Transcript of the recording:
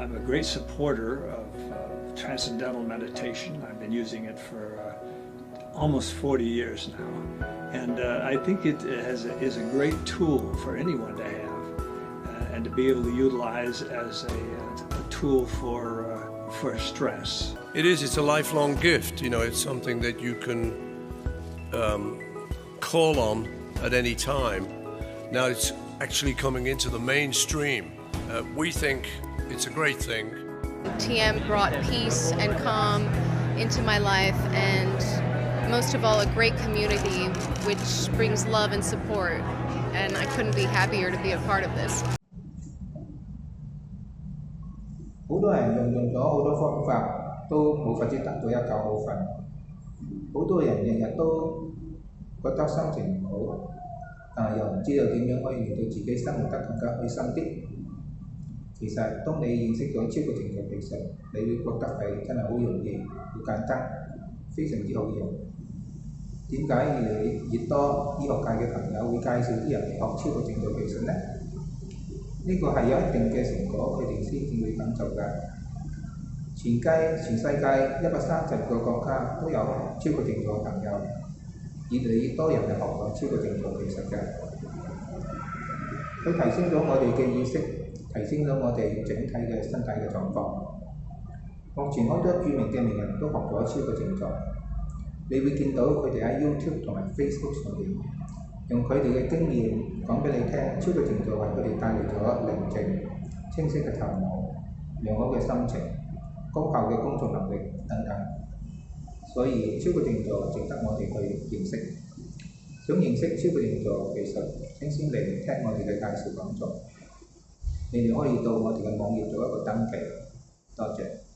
I'm a great supporter of transcendental meditation. I've been using it for almost 40 years now. And I think it is a great tool for anyone to have and to be able to utilize as a tool for stress. It's a lifelong gift, you know, it's something that you can call on at any time. Now it's actually coming into the mainstream. We think it's a great thing. TM brought peace and calm into my life, and most of all a great community which brings love and support, and I couldn't be happier to be a part of this. 好多人用咗好多方法都冇法子達到一覺好瞓，好多人日日都覺得心情唔好，但係又唔知道點樣可以令到自己生活得更加開心啲。其實當你認識咗超過靜坐技術，你會覺得係真係好容易、好簡單、非常之好用。點解越嚟越多醫學界嘅朋友會介紹啲人嚟學超過靜坐技術呢？呢個係有一定嘅成果，佢哋先至會咁做㗎。全世界130個國家都有超過靜坐嘅朋友，越嚟越多人係學過超過靜坐技術嘅。佢提升咗我哋嘅意識，提升咗我哋整體嘅身體嘅狀況。目前好多著名嘅名人都學咗超過靜坐，你會見到佢哋喺 YouTube 同埋 Facebook 上面用佢哋嘅經驗講俾你聽，超過靜坐為佢哋帶嚟咗寧靜、清晰嘅頭腦、良好嘅心情、高效嘅工作能力等等。所以超過靜坐值得我哋去認識。想認識超過靜坐技術，請先嚟聽我哋嘅介紹講座。你哋可以到我哋嘅網頁做一個登記。多謝。